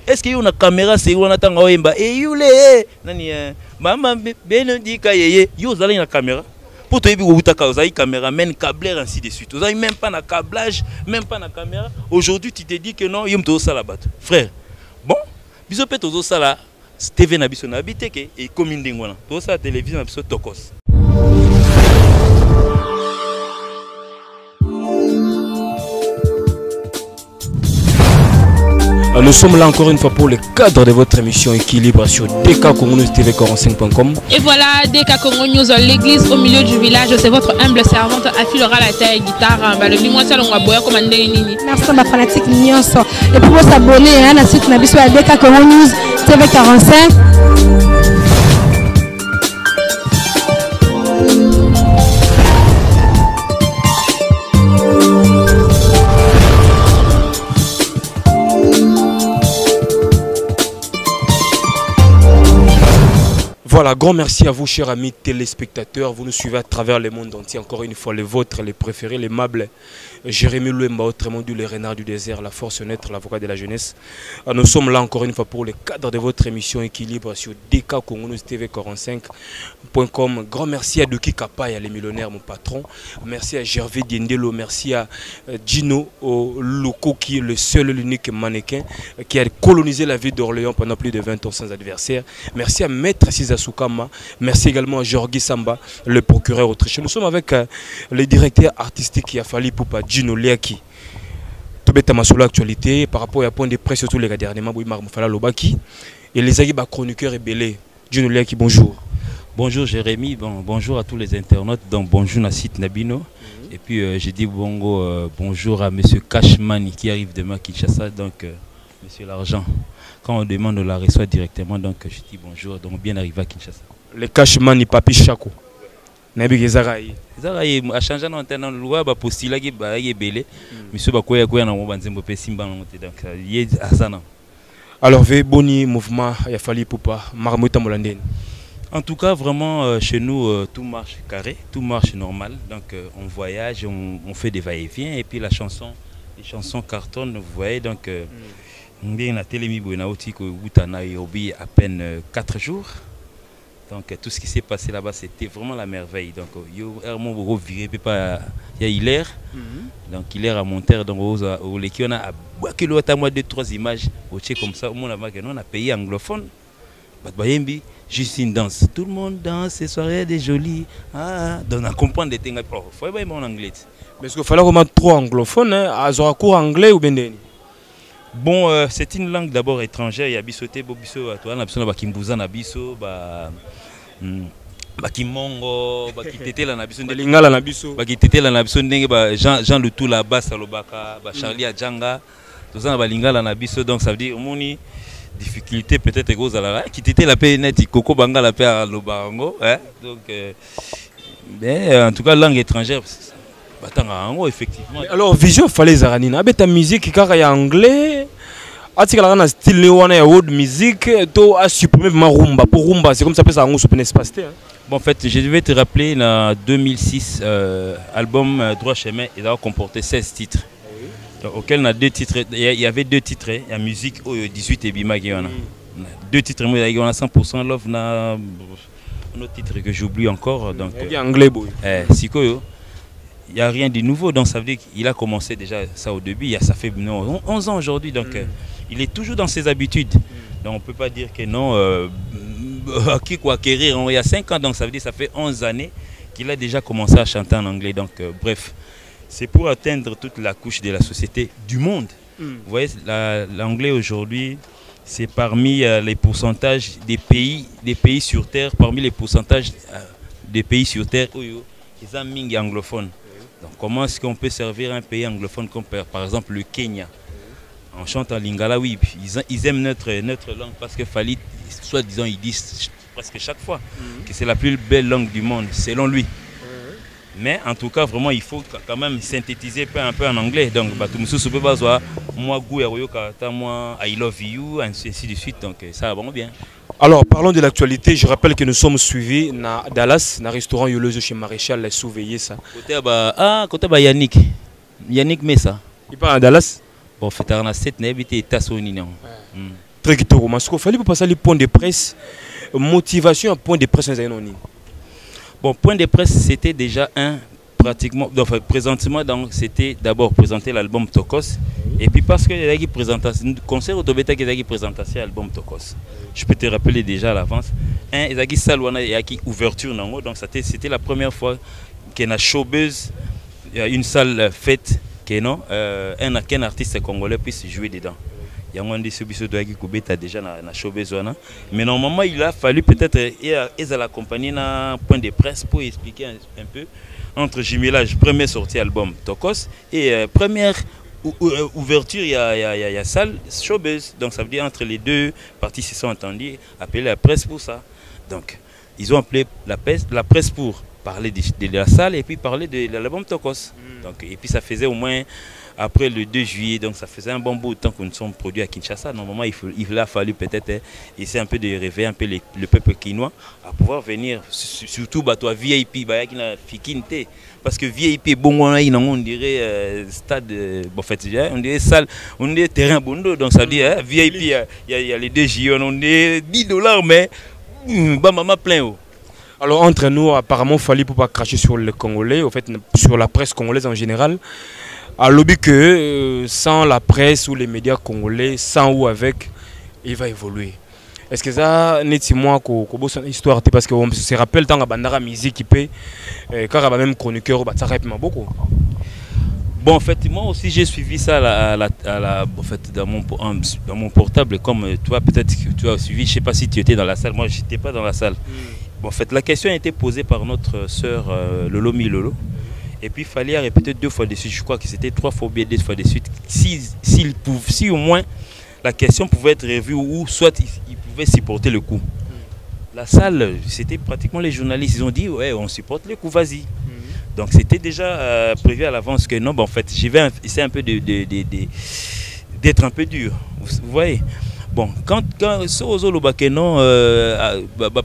est-ce qu'il y a une caméra c'est on attend oemba et yule nani mama benedika yeye yo zala une caméra pour te dire que vous avez caméraman câbleur ainsi de suite vous avez même pas na câblage même pas na caméra aujourd'hui tu te dis que non yom to sala bat frère bon biso pe to sala TV na biso na biteke et commune ndingona to sala télévision na biso tokos. Nous sommes là encore une fois pour le cadre de votre émission Équilibre sur DKCongoNewsTV45.com. Et voilà, DK Congo News, l'église au milieu du village. C'est votre humble servante affilera la taille guitare. Le limois salon à boya comme Nini. Merci ma fanatique Nyonso. Et pour s'abonner à la site Nabiso à DK Congo News TV45. Voilà, grand merci à vous, chers amis téléspectateurs. Vous nous suivez à travers le monde entier. Encore une fois, les vôtres, les préférés, les mables. Jérémy Louemba, autrement dit le renard du désert, la force neutre, l'avocat de la jeunesse. Nous sommes là encore une fois pour le cadre de votre émission Équilibre sur DKCongoNewsTV45.com. Grand merci à Doki Kapaya, les millionnaires, mon patron. Merci à Gervais Diendelo. Merci à Gino Loko, qui est le seul et l'unique mannequin qui a colonisé la ville d'Orléans pendant plus de 20 ans sans adversaire. Merci à Maître Cisa Soukama. Merci également à Jorgi Samba, le procureur autrichien. Nous sommes avec le directeur artistique qui a fallu pour Gino Liaki. Tout bête à l'actualité par rapport à point de presse surtout les gars dernièrement Bouimar Moufala Lobaki et les aguibas chroniqueurs et belés. Gino Liaki, bonjour. Bonjour Jérémy, bonjour à tous les internautes, donc bonjour Nassit Nabino. Et puis j'ai dit bonjour à monsieur Cashman qui arrive demain à Kinshasa, donc monsieur L'Argent. Quand on demande, on la reçoit directement, donc je dis bonjour, donc bien arrivé à Kinshasa. Le Cashman et Papi Chako. Nabi Gezaraï. Zaraï a changé dans le loi, postila qui est belé. Monsieur Bakoya Koya n'a pas de Simba, donc il est à ça. Alors, Boni mouvement, il a fallu pour pas Marmota Molandene. En tout cas, vraiment, chez nous, tout marche carré, tout marche normal. Donc, on voyage, on fait des va-et-vient, et puis les chansons cartonnent, vous voyez. Donc, on a télémis à peine 4 jours. Donc tout ce qui s'est passé là-bas, c'était vraiment la merveille. Donc il y a Hilaire, donc Hilaire à Monterre, donc au Leki, on a moi 2-3 images, comme ça, on a payé anglophone. Juste une danse. Tout le monde danse, ces soirées des jolies. Donc on comprend des things. Il faut pas en anglais. Mais est-ce qu'il fallait vraiment trop anglophone, à cours anglais ou bien? Bon, c'est une langue d'abord étrangère. Il y a bisoté, bobiso, toi, on a besoin de bakimbuza na biso, bakimongo, bakitete la na biso, lingala na biso, bakitete la na biso ndenge Jean le tout là-bas salobaka, Charlie Adjanga, tout ça na balingala na biso, donc ça veut dire moni difficulté peut-être gros à la kitete la paix net koko banga la paix à lobarango, hein. Donc mais en tout cas langue étrangère. Effectivement. Alors, vision fallait zaranina. Avec ta musique qui est anglais, atika la style néo-wana world music, to a supprimé ma rumba. Pour rumba, c'est comme ça que ça a un espace. Bon, en fait, je devais te rappeler, en 2006, album Droit Chemin, il a comporté 16 titres. Donc, auquel on a 2 titres. Il y avait 2 titres, la musique 18 et Bima qui en a. 2 titres, on a 100% Love, on a un autre titre que j'oublie encore. Donc, anglais, boy. Sikoyo. Il n'y a rien de nouveau, donc ça veut dire qu'il a commencé déjà ça au début, ça fait 11 ans aujourd'hui, donc il est toujours dans ses habitudes. Donc on ne peut pas dire que non, qui quoi acquérir, il y a 5 ans, donc ça veut dire que ça fait 11 années qu'il a déjà commencé à chanter en anglais. Donc bref, c'est pour atteindre toute la couche de la société du monde. Vous voyez, l'anglais aujourd'hui, c'est parmi les pourcentages des pays sur Terre, parmi les pourcentages des pays sur Terre, ils ont mingi anglophone. Donc comment est-ce qu'on peut servir un pays anglophone comme par exemple le Kenya? On chante en lingala, oui, ils aiment notre langue parce que Falit, soi-disant, ils disent presque chaque fois que c'est la plus belle langue du monde, selon lui. Mais en tout cas, vraiment, il faut quand même synthétiser un peu en anglais. Donc, moi, moi, I love you, ainsi de suite. Donc, ça va vraiment bien. Alors, parlons de l'actualité. Je rappelle que nous sommes suivis à Dallas, dans un restaurant Yolozo chez Maréchal, les surveiller ça. Côté Yannick. Yannick Messa. Il part à Dallas? Bon, fait un 7 n'habité Tassoni non. Très kitoko. Mais ce qu'il fallait pour passer les points de presse, motivation à point de presse non. Bon, point de presse, c'était déjà pratiquement, enfin, présentement, donc c'était d'abord présenter l'album Tokos, et puis parce que il y a une présentation, concert Autobeta qui a une présentation l'album Tokos. Je peux te rappeler déjà à l'avance. Il y a une salle où il y a une ouverture, donc c'était la première fois qu'il y a une showbuzz, une salle faite, qu'un artiste congolais puisse jouer dedans. Il y a un distribution de Kubeta déjà dans la showbuzz. Mais normalement, il a fallu peut-être l'accompagner dans un point de presse pour expliquer un peu entre jumelage, première sortie album Tokos et première ouverture, il y a salle showbuzz. Donc ça veut dire entre les deux parties se sont entendus, appeler la presse pour ça. Donc ils ont appelé la presse pour parler de la salle et puis parler de l'album Tokos. Donc, et puis ça faisait au moins après le 2 juillet, donc ça faisait un bon bout de temps que nous sommes produits à Kinshasa. Normalement, il a fallu peut-être essayer un peu de réveiller un peu le peuple quinois à pouvoir venir, surtout toi VIP, parce que VIP, bon, on dirait stade, en fait, on dirait salle, on dirait terrain bondo, donc ça veut dire VIP, il y a les 2 juillet, on est $10, mais maman plein. Alors entre nous, apparemment, il fallait pour pas cracher sur les Congolais, en fait, sur la presse congolaise en général. À lobby que sans la presse ou les médias congolais, sans ou avec, il va évoluer. Est-ce que ça n'est moi une histoire parce qu'on se rappelle tant que bandara musique qui peut car même chroniqueur ça répète beaucoup. Bon, en fait, moi aussi j'ai suivi ça en fait, dans mon portable comme toi peut-être que tu as suivi, je sais pas si tu étais dans la salle, moi j'étais pas dans la salle. Bon, en fait, la question a été posée par notre sœur Lolo Milolo. Et puis il fallait répéter 2 fois de suite, je crois que c'était 3 fois ou bien 2 fois de suite. Si au moins la question pouvait être revue ou soit il pouvait supporter le coup. La salle, c'était pratiquement les journalistes, ils ont dit ouais on supporte le coup, vas-y. Donc c'était déjà prévu à l'avance que non, en fait j'y vais essayer un peu d'être un peu dur, vous voyez. Bon, quand non,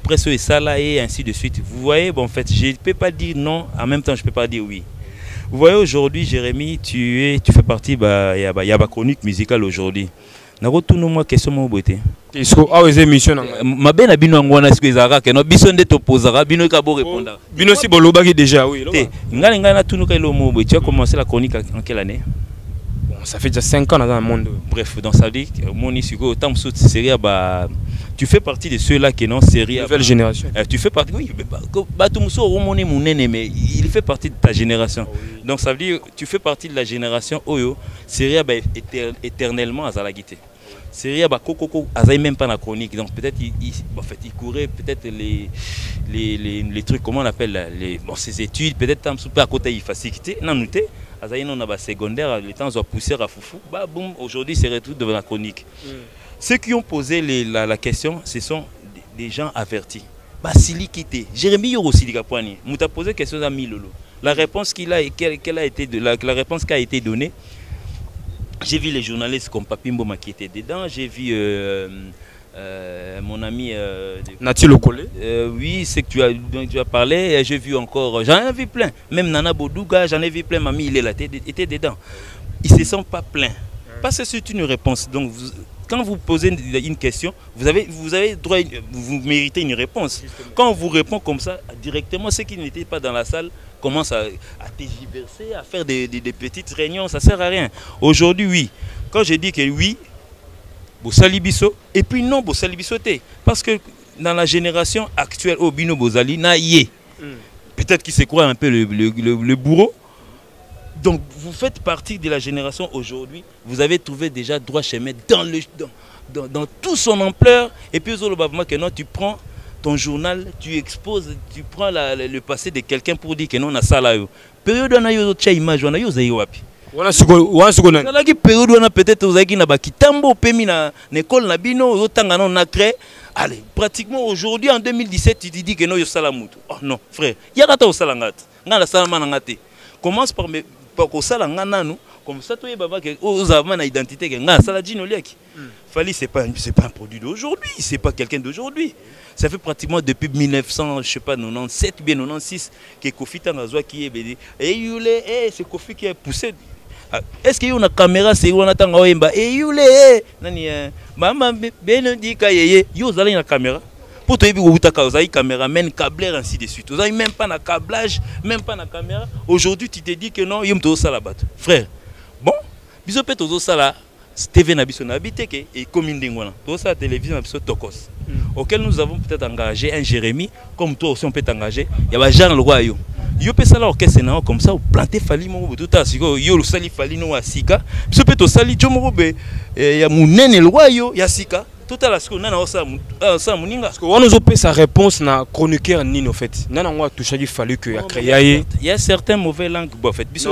presse et ça là et ainsi de suite, vous voyez, bon, en fait, je ne peux pas dire non, en même temps, je ne peux pas dire oui. Vous voyez, aujourd'hui, Jérémy, tu fais partie, il y a ma chronique musicale aujourd'hui. Moi, question mon beauté. Ah, les émissions. Ma belle abino angwana ce que zara que no bison de t'opposera bino kabo répondre. Bino si bolobaki déjà oui. Ngala ngala tout nous kilo mo. Tu as commencé la chronique en quelle année? Ça fait déjà 5 ans dans le monde. Bref, donc ça dit que mon isugo autant série bah tu fais partie de ceux-là qui non série nouvelle génération. Tu fais partie oui bah tout muso romone munene mais il fait partie de ta génération. Oui. Donc ça veut dire tu fais partie de la génération Oyo série bah éternellement à Zalagité. Série bah Coco Azaï même pas la chronique donc peut-être en fait il courait peut-être les trucs comment on appelle ses études peut-être un peu à côté il facilité non noté Azaï non a secondaire les temps ont poussé à foufou bah boum aujourd'hui c'est retour devant la chronique. Ceux qui ont posé la question ce sont des gens avertis. Bah Sili quitté Jérémy Yorosi Ligapouani nous t'a posé question à Milolo la réponse la réponse qui a été donnée. J'ai vu les journalistes comme Papimbo qui étaient dedans, j'ai vu mon ami Nati Lokole. Oui, c'est que dont tu as parlé, j'ai vu encore, j'en ai vu plein, même Nana Bodouga, j'en ai vu plein, Mamie il était dedans. Ils ne se sont pas plaints, parce que c'est une réponse. Donc quand vous posez une question, vous avez droit, vous méritez une réponse. Quand on vous répond comme ça, directement, ceux qui n'étaient pas dans la salle commencent à tergiverser, à faire des petites réunions, ça ne sert à rien. Aujourd'hui, oui. Quand je dis que oui, Bossali Bisso, et puis non, Bossali Bisso, parce que dans la génération actuelle, Obino Bozali, na yé. Peut-être qu'il se croit un peu le bourreau. Donc, vous faites partie de la génération aujourd'hui, vous avez trouvé déjà droit chemin dans toute son ampleur. Et puis, tu prends ton journal, tu exposes, tu prends le passé de quelqu'un pour dire que non, on a ça là. Période où on a eu une image, on a eu une wapi. Période où on a peut-être une kitambo, pemi na école na bino, yotanga na créé. Allez, pratiquement aujourd'hui, en 2017, tu te dis que non, yo salamutu. Oh non, frère, yagata o salangat. Ngala salamanangate. Commence par ko salanga nanu. Comme ça, tu es une identité qui Fali, c'est pas un produit d'aujourd'hui, c'est pas quelqu'un d'aujourd'hui. Ça fait pratiquement depuis 1900, je sais pas, 97 ou bien 96 que Kofi Tangazoa qui est béni. Et c'est Kofi qui a poussé est-ce que une caméra c'est on attend oyemba et yule nani mama benedika yeye yo zali na caméra pour te dire que vous avez caméraman câbleur ainsi de suite. Vous n'avez même pas de câblage, même pas de caméra. Aujourd'hui, tu te dis que non, il y a un salabat. Frère, bon, bisous peut être ça TV na biso na habité que et commune d'Ingwana. Tout ça télévision na biso Tokos. Auquel nous avons peut-être engagé un Jérémy comme toi aussi on peut t'engager. Il y a Jean le roi yo. Yo peut ça là orchestre na comme ça ou planter fali mo tout à siko yo le sali fali no asika. Bisous peut au sali jomo be ya munene le roi yo ya sika. Tout à l'heure, on a sa réponse na chroniqueur Nino en fait. Il y a certaines mauvaises langues.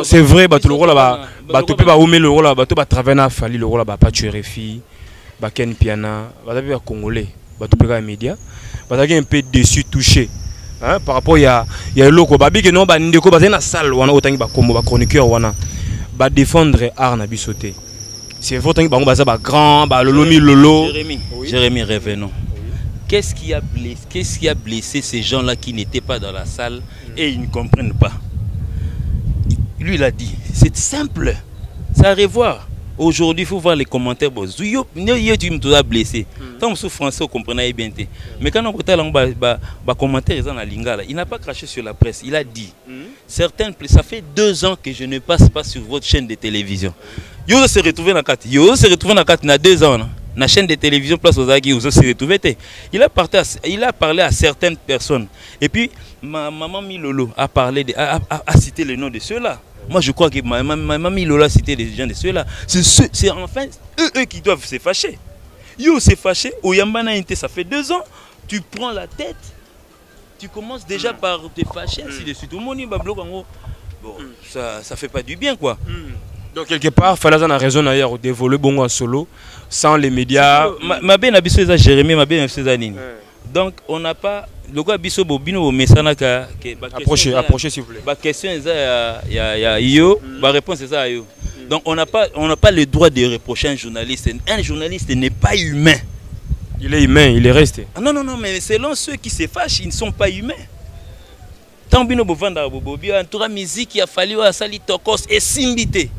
C'est vrai, le rôle là, le rôle là, travailler fali le rôle là, pas tuer filles, Ken Piana, congolais, les médias, un peu déçu, touché. Par rapport il y a loco, babi que non, ndeko na salle, on a autant que chroniqueur, on a défendre art na bisoté. C'est votre grand, le lomi lolo. Jérémy, revenons. Qu'est-ce qui a blessé ces gens-là qui n'étaient pas dans la salle et ils ne comprennent pas? Lui, il a dit, c'est simple. Ça à revoir. Aujourd'hui, il faut voir les commentaires. Tu m'as blessé. Tant que français, vous comprenez bien. Mais quand on regarde les commentaires, il n'a pas craché sur la presse. Il a dit, ça fait 2 ans que je ne passe pas sur votre chaîne de télévision. Yo se retrouvé dans 4. Yo se retrouvé dans 4 il y a 2 ans. La chaîne de télévision Place aux Agui, où se retrouvé. Il a parlé à certaines personnes. Et puis, maman Milolo a cité le nom de ceux-là. Moi, je crois que maman Milolo a cité les gens de ceux-là. C'est enfin eux qui doivent se fâcher. Yo se fâché. Oyambana Inte, ça fait 2 ans. Tu prends la tête. Tu commences déjà par te fâcher, ainsi de suite. Bon, ça fait pas du bien, quoi. Donc quelque part, Falazan a raison d'ailleurs d'évoluer bon en solo, sans les médias. Ma bien abisso ça Jérémy, ma bien abisso ça Nini. Donc on n'a pas le quoi abisso bobino au messana que approchez s'il vous plaît. Ma question est ya yo, ma réponse est ça yo. Donc on n'a pas le droit de reprocher un journaliste. Un journaliste n'est pas humain. Il est humain, il est resté. Ah non mais selon ceux qui se fâchent, ils ne sont pas humains. Tant bino bovanda bobobi en tout cas musique il a fallu à sali Tokos et simbité.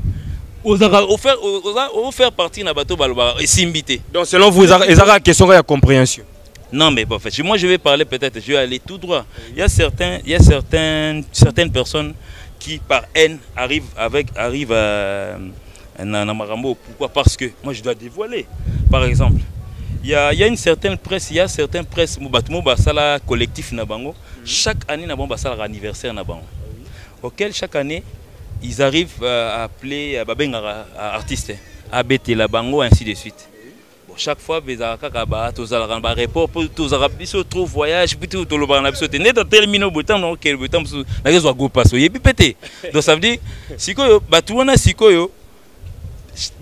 Faire partie de bateau et s'imiter. Donc selon vous, il y a une question de compréhension. Non mais en fait, moi je vais parler peut-être, je vais aller tout droit. Il y a certaines personnes qui par haine arrivent à Marambo. Pourquoi? Parce que moi je dois dévoiler. Par exemple, il y a une certaine presse, collectif Nabango. Chaque année Nabango a anniversaire Nabango. Auquel chaque année ils arrivent à appeler à artistes, à bêter la bango, ainsi de suite. Bon, chaque fois, ils ont un report, ils ont trop voyage, puis tout le monde a terminé au bouton, donc le bouton, ils ont passer. Et puis pété. Donc ça veut dire, si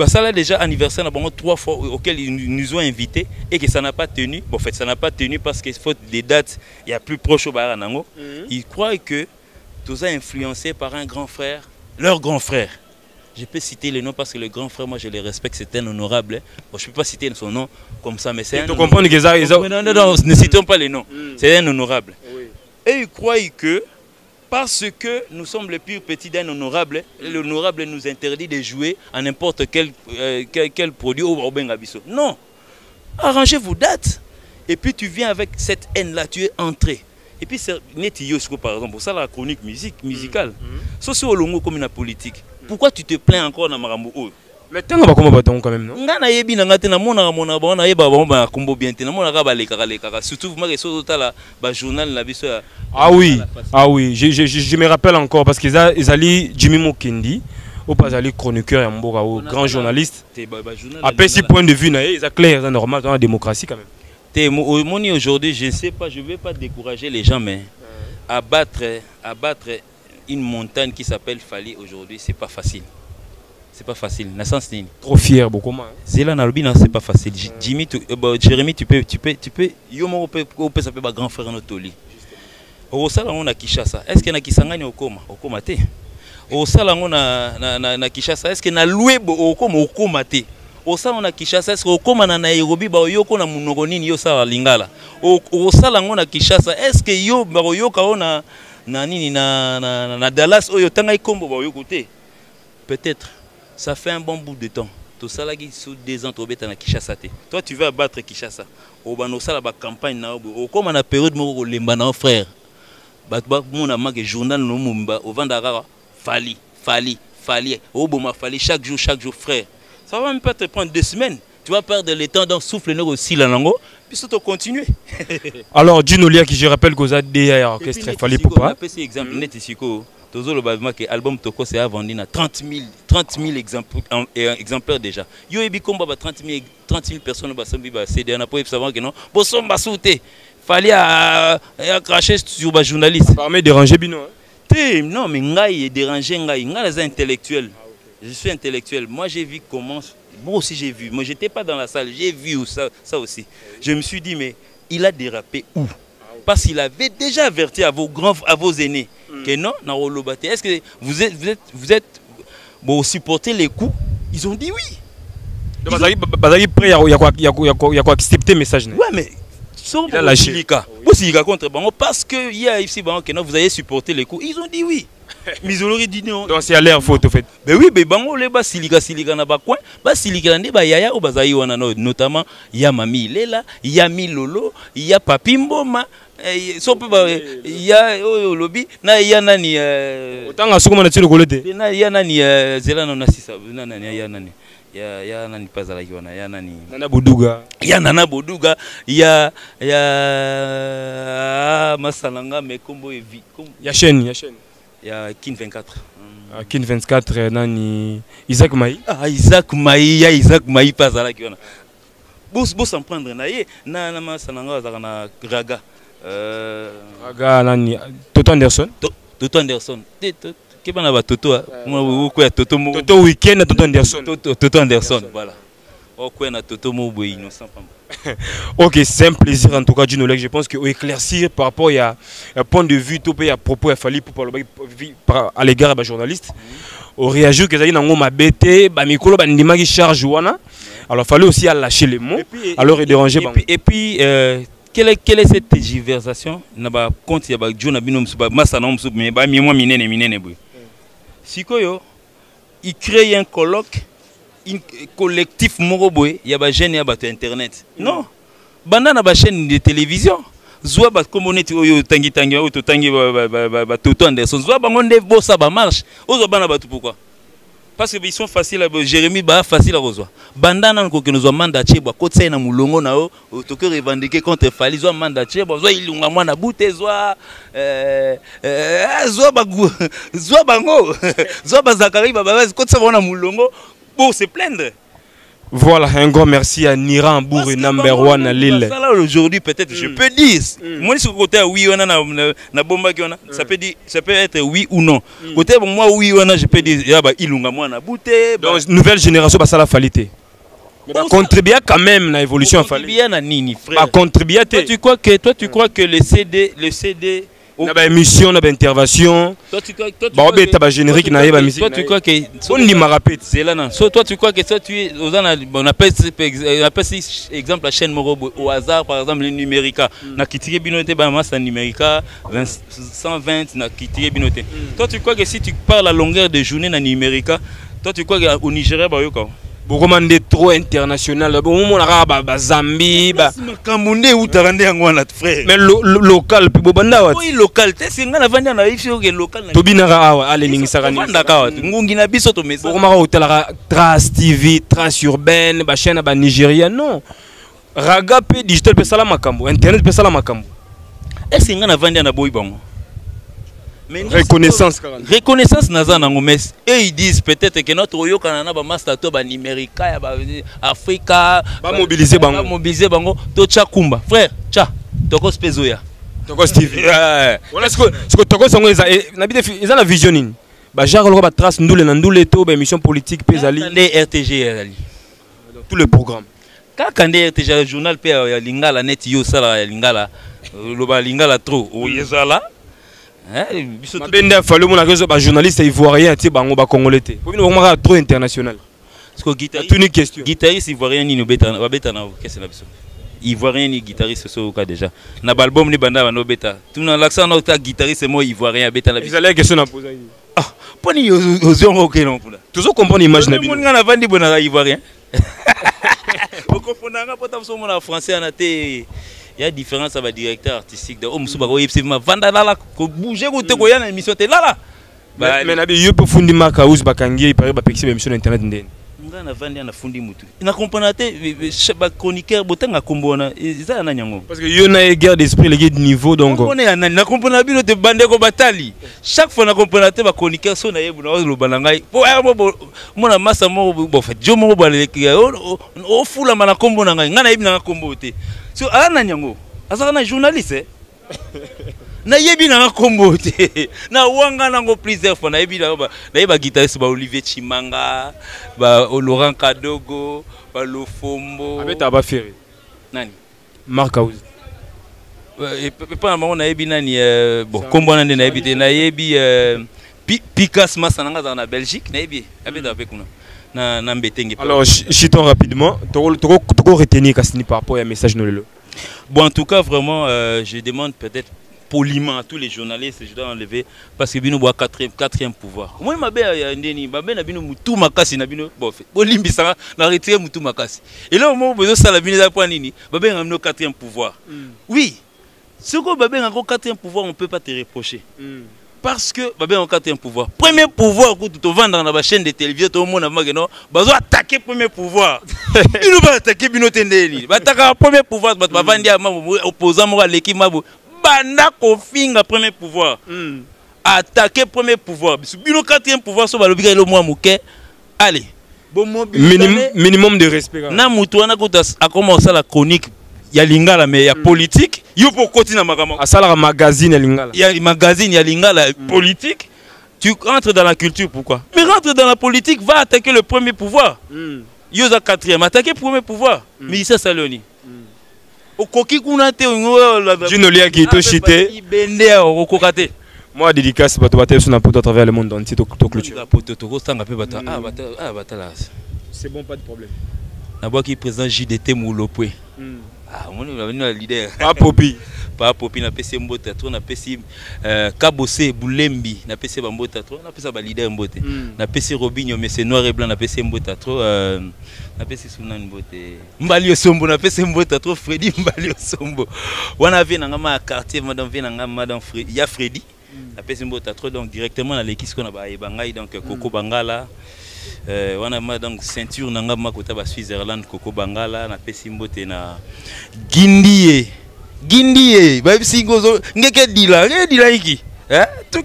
ça a déjà anniversaire 3 fois auquel ils nous ont invités et que ça n'a pas tenu. Bon, en fait, ça n'a pas tenu parce qu'il faut des dates, il y a plus proche au Baranango. Ils croient que tout ça est influencé par un grand frère. Leur grand frère, je peux citer le nom parce que le grand frère, moi je le respecte, c'est un honorable. Bon, je ne peux pas citer son nom comme ça, mais c'est un honorable. Non, ne citons pas les noms. C'est un honorable. Oui. Et ils croient que parce que nous sommes les plus petits d'un honorable, l'honorable nous interdit de jouer à n'importe quel produit au Bengabiso. Non, arrangez vos dates. Et puis tu viens avec cette haine-là, tu es entré. Et puis c'est Netiyosko par exemple, pour ça la chronique musicale. Sauf au longo comme une politique. Pourquoi tu te plains encore dans Marambo? Mais tu as comment bâton quand même, non? Ah oui, je me rappelle encore parce qu'ils allaient Jimmy Mokendi, au pas aller chroniqueur et Mboga, grand journaliste. Après 6 points de vue, ils sont clairs, c'est normal dans la démocratie quand même. Aujourd'hui, je ne sais pas, je ne vais pas décourager les gens, mais abattre une montagne qui s'appelle Fali aujourd'hui, c'est pas facile. C'est pas facile. Trop fier, beaucoup moins. Zéla Nalbina, c'est pas facile. Jérémy, tu peux. Yo, ça peut être grand frère Notoli. Au Sala, on a Kishasa. Est-ce qu'il y a Kisangani au coma? Au coma, té. Au Sala, on a Kishasa. Est-ce qu'il y a loué au coma, té? Au Sala, on a Kishasa. Est-ce qu'au coma, on a Nairobi, on a Munogonini, yo Sala Lingala. Au Sala, on a Kishasa. Est-ce que yo, on a Dallas, Oyo Tangai Kombo, peut-être. ça fait un bon bout de temps. Tout ça là qui sous 2 ans tu na Kinshasa. Toi tu veux abattre Kinshasa. Au banosa la campagne na comme na période mo lemba na frère. Ba mon amaka journal no mumba au Vandara fali. Au boma fali chaque jour frère. Ça va même pas te prendre 2 semaines. Tu vas perdre le temps dans souffle no aussi la lango puis ça tu continuer. Alors Dino Lia qui je rappelle que vous avez des orchestres fali pour pas. C'est exemple net ici ko Tozo le bavement que album Toko c'est vendu à 30 000 exemplaires déjà. Yo ebi komba 30 000 personnes ba sambi ba CD na pour savoir que non. Bo somba souté. Fallait à cracher sur ba journaliste. Parmi déranger bino. Non mais ngai déranger ngai les intellectuels. Je suis intellectuel. Moi j'ai vu comment moi aussi j'ai vu. Moi j'étais pas dans la salle, j'ai vu ça aussi. Je me suis dit mais il a dérapé où? Parce qu'il avait déjà averti à vos aînés que non, est-ce que vous êtes bon supporter les coups? Ils ont dit oui. Bazali prêt à quoi accepter message. Ouais mais il a lâché. Contre parce que il y a ici que non vous allez supporter les coups. Ils ont dit oui. Mais ils auraient dit non. Donc c'est à l'air faute au fait. Mais oui, mais bango les bas silika na ba coin, bas silika ne ba yaya ou bazai wana notamment il y a Mami Lela, il y a Milolo, il y a Papi Mboma. Il y a lobby na il y a nani autant à ce moment là tu le collecte na il y a nani zelano na sisa nani il y a nani il y a nani pas à la yona il y a nani Nana Boduga il y a Nana Boduga il y a Masalanga mais combo et vie il y a chaîne il y a Kin 24 Kin 24 nani Isaac Maï Isaac Maï pas à la yona boss s'en prendre na Masalanga za na Raga Raga nani Toto Anderson Keba na ba Toto mo ko ya Toto weekend Toto Anderson voilà o ko na Toto mo bo innocent pas. OK, c'est un plaisir en tout cas Dino Leg. Je pense que éclaircir par rapport à un point de vue tout à propos à Fali pour à l'égard des journalistes au réagir que ça y na ngoma bête ba mikolo ba ndima qui charge wana. Alors fallait aussi à lâcher les mots alors et déranger et puis quelle est cette tergiversation na ba compte ya ba Jona binom ba massa na msu mais ba mi moi minene boy. Sikoyo il crée un colloque un collectif moko boy ya ba jeune ya ba internet. Non. Banda na ba chaîne de télévision. Zoa ba communauté oyo tangi o to tangi ba Toto Anderson. Zoa ba ngonde bossa ba marche. Ozo bana ba tout pourquoi? Parce qu'ils sont faciles à Jérémy ba facile à rejoindre. Bandana ko que nous mandat chebwa kotsa na mulongo na o to que revendiquer contre Fali zo mandat chebwa zo ilunga mwana bute zo zo bango zo ba Zakari ba kotsa na mulongo pour se plaindre. Voilà, un grand merci à Niran Bourg number 1 à Lille. Ça là aujourd'hui peut-être je peux dire. Moi ce côté oui on a na bomba qui on a ça peut être oui ou non. Côté moi oui on a je peux dire ya ba ilunga moi na bouté. Donc nouvelle génération ba ça la qualité. Mais ba contribuer quand même à l'évolution Fali. Contribuer na nini frère. Ba contribuer. Toi tu crois que le CD na ba émission na ba intervention toi tu crois ba générique na ba musique toi tu crois que on ni marapet c'est là non toi tu crois que ça tu es on appelle exemple la chaîne Morobo au hasard par exemple le Numérica na kitike binoté ba masse Numérica 120 na kitike binoté toi tu crois que si tu parles la longueur de journée na Numérica toi tu crois qu'au Nigeria ba yo quoi recommandé trop international bon mon arabe ba Zambie ba Camerounais ou tarande ngwana frère mais local pe bobanda wat oui local te singa na vanda na ifio ke local na tobinara awa ale ningi sakani vanda ka wat ngungi na biso to mesa ko mara hotel Trace TV Trace urbaine ba chaîne ba Nigeria non Raga pe digital pe sala makambo internet pe sala makambo est singa na vanda na boy bango. Reconnaissance naza nango mais et ils disent peut-être que notre oyo kanana ba master to ba Numérica ya ba Africa ba mobiliser bango to Chakumba frère cha toko spezoya toko Steve voilà ce que toko sango na bide ils ont la vision ni ba genre ba Trace ndule na ndule to ba émission politique pezali RTG ali tout le programme kaka nde RTG journal pe ya lingala net yo sala ya lingala lo ba lingala trop oyezala Mabende fallu mon réseau ba journaliste ivoirien ti bango ba congolais te. Pour nous on trop international. Parce que guitariste ivoirien ni no beta na qu'est-ce na biso. Ivoirien ni guitariste so ka déjà. Na album ni banda no beta. Tout na l'accent na ta guitariste mo ivoirien beta na biso. Ils allaient question na poser. Ah, Poni aux non pour là. Toujours comprendre l'image de monde na vandi bonara ivoirien. Vous comprenez pas tant sur mon français en athée. Il y a différence avec le directeur artistique de Omsuba Oyepsima Vandala ko bouger ko te ko yana émission te là. Mais na bi yo pe fundi maka us bakangi pare ba pexi émission internet ndeni. Nga na vandi na fundi mutu. Na comprendre te ba chroniqueur botanga kombona eza na nyango. Parce que yo na guerre d'esprit les de niveau donc. On est na comprendre bino te bande ko batali. Chaque fois na comprendre te ba chroniqueur so na yebu na lo banangai. Po mo na massa mo bo fait jo mo ba le o fula mana kombona ngai nga na yebi na kombo te. So ana nyango. Asa na journaliste na yebi na kombo te na wanga nango plusieurs fois na yebi na ba guitariste ba Olivier Chimanga ba Laurent Kadogo ba Lofombo abeta ba ferry nani Marc Aouz et pas na yebi nani bon kombo na yebi te na yebi Picas Massananga na Belgique na yebi abeta avec nous na mbetenge. Alors chitons rapidement toko retenir kasini par rapport à message no lelo. Bon, en tout cas, vraiment, je demande peut-être poliment à tous les journalistes, je dois enlever, parce que Bino boit quatrième pouvoir. Moi, ma belle, na Bino Moutou Makasi, na Bino, bon, Olimbi, ça na retiré Moutou Makasi. Et là, au moment où besoin ça la Bino d'apprendre, Babé a amené quatrième pouvoir. Oui, ce que Babé a quatrième pouvoir, on ne peut pas te reprocher. Parce que Babé a quatrième pouvoir. Premier pouvoir, quand tu te vends dans la chaîne de télévision, tout le monde a dit non, Bazo attaquer premier pouvoir. Il ne va attaquer Bino Tendeni. Va attaquer premier pouvoir, va vendre opposant à l'équipe Mabo. Banda Kofinga premier pouvoir. Attaquer premier pouvoir. Bino quatrième pouvoir, so balobi le mois mouké. Allez. Bon minimum de respect. Na Moutouana a commencé la chronique. Il y a lingala mais il y a politique. Il faut continuer à ça magazine lingala. Il y a magazine, il y a lingala politique. Tu entres dans la culture pourquoi? Mais rentre dans la politique, va attaquer le premier pouvoir. Yosa quatrième, attaquer le premier pouvoir. Mais ça Saloni. Au coquille qu'on a été Ginolia qui est chité. Moi dédicace bato bato sur n'importe à travers le monde entier to clôture. C'est bon, pas de problème. D'abord qui présente JDT Moulopoué. Ah, on est leader. Pas Popi. Pas Popi, na PC Mbota, na PC Kabose Boulembi, na PC Mbota, na PC leader Mbote. Na PC Robinho, mais c'est noir et blanc, na PC Mbota, na PC Sunan Mbote. Mbali Osombo, na PC Mbota, Freddy Mbali Osombo. Wana vient dans ma quartier, madame vient dans madame Freddy, ya Freddy. Na PC Mbota, donc directement dans l'équipe qu'on a ba Bangai, donc Coco Bangala. Wana ma donc ceinture nanga makota ba Switzerland Coco Bangala na pesi mbote na Gindie ba singozo ngeke dila iki tout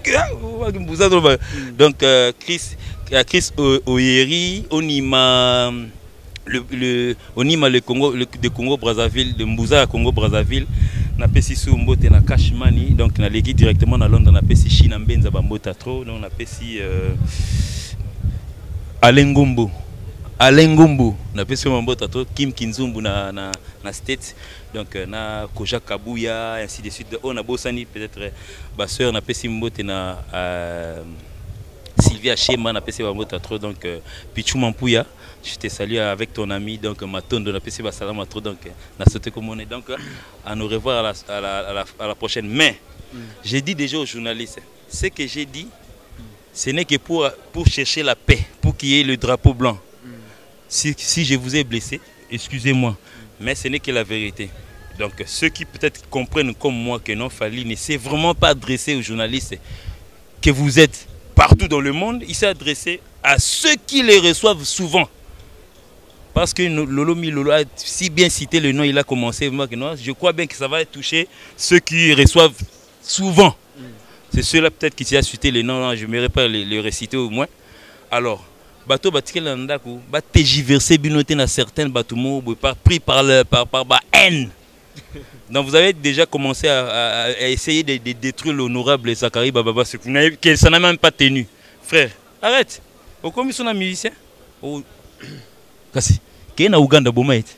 mbuza donc Chris Oyeri Onima le Congo de Congo Brazzaville de Mbuza Congo Brazzaville na pesi sou mbote na Cashmani donc na légui directement na Londres na pesi China Mbenza ba mbota trop donc na pesi Alain Gombo, na pesi mambota to Kim Kinzumbu na States donc na Koja Kabuya ainsi de suite on a bossani peut-être ba sœur na pesi mbote na Sylvia Chema na pesi mambota trop donc Pichu Mampuya je te salue avec ton ami donc Matondo na pesi ba salama trop donc na sauté comme on est donc à nous revoir à la prochaine mais j'ai dit déjà aux journalistes ce que j'ai dit. Ce n'est que pour chercher la paix, pour qu'il y ait le drapeau blanc. Si je vous ai blessé, excusez-moi, mais ce n'est que la vérité. Donc ceux qui peut-être comprennent comme moi que non, Fally ne s'est vraiment pas adressé aux journalistes que vous êtes partout dans le monde, il s'est adressé à ceux qui les reçoivent souvent. Parce que Lolo Milolo a si bien cité le nom, il a commencé, je crois bien que ça va toucher ceux qui reçoivent souvent. C'est ceux-là peut-être qui s'y a cité les noms, je ne m'aimerais pas les réciter au moins. Alors, bateau batikel landaku, bat tergiversé binoté dans certains bateaux pris par la haine. Donc vous avez déjà commencé à essayer de détruire l'honorable Zakari Bababa, que ça n'a même pas tenu. Frère, arrête. Au combien sont les musiciens? Kasi, qui est na Ouganda Bomaït?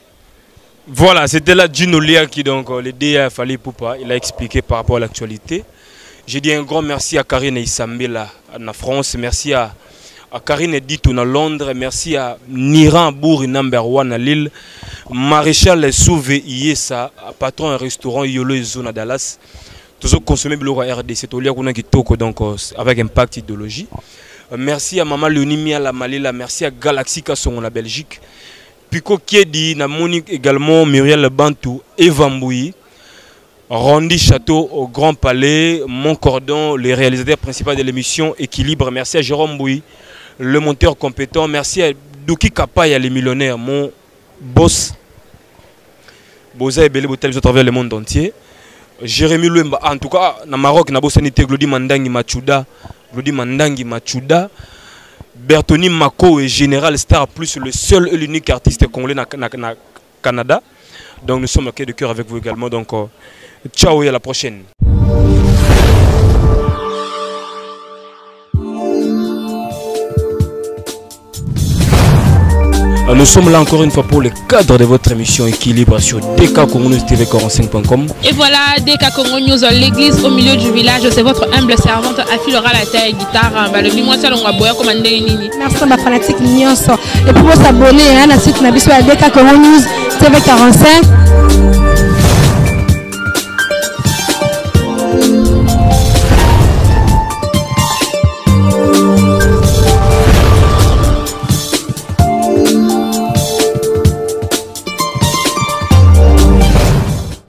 Voilà, c'était là Gino Lia qui donc le DA Fally Ipupa, il a expliqué par rapport à l'actualité. Je dis un grand merci à Karine Isambela en France, merci à Karine Ditou à Londres, merci à Niran Bouri #1 à Lille, Maréchal Souve Iesa, patron d'un restaurant Yolo Zone à Dallas. Toujours consommé le RDC, donc avec impact idéologie. Merci à Maman Léonie à la Malila. Merci à Galaxy Kasson la Belgique. Pico Kiedi, na Monique également, Muriel Bantou, Eva Mbouyi, Randy Château au Grand Palais, Mon Cordon, les réalisateurs principaux de l'émission Équilibre. Merci à Jérôme Mbouyi, le monteur compétent. Merci à Douki Kapaya, les millionnaires, mon boss. Boza et Belé Botel à travers le monde entier. Jérémy Louemba, en tout cas, na Maroc, na Bossanité, Glody Mandangi Machuda, Bertoni Mako est Général Star Plus, le seul et l'unique artiste congolais au Canada. Donc nous sommes à de cœur avec vous également. Donc ciao et à la prochaine. Nous sommes là encore une fois pour le cadre de votre émission Équilibre sur DKCongoNewsTV45.com. Et voilà, DK Congo News, l'église au milieu du village. C'est votre humble servante affilera la taille guitare. Merci ma fanatique Nyonso. Et pour s'abonner à la site Nabiso à DK Congo News TV45.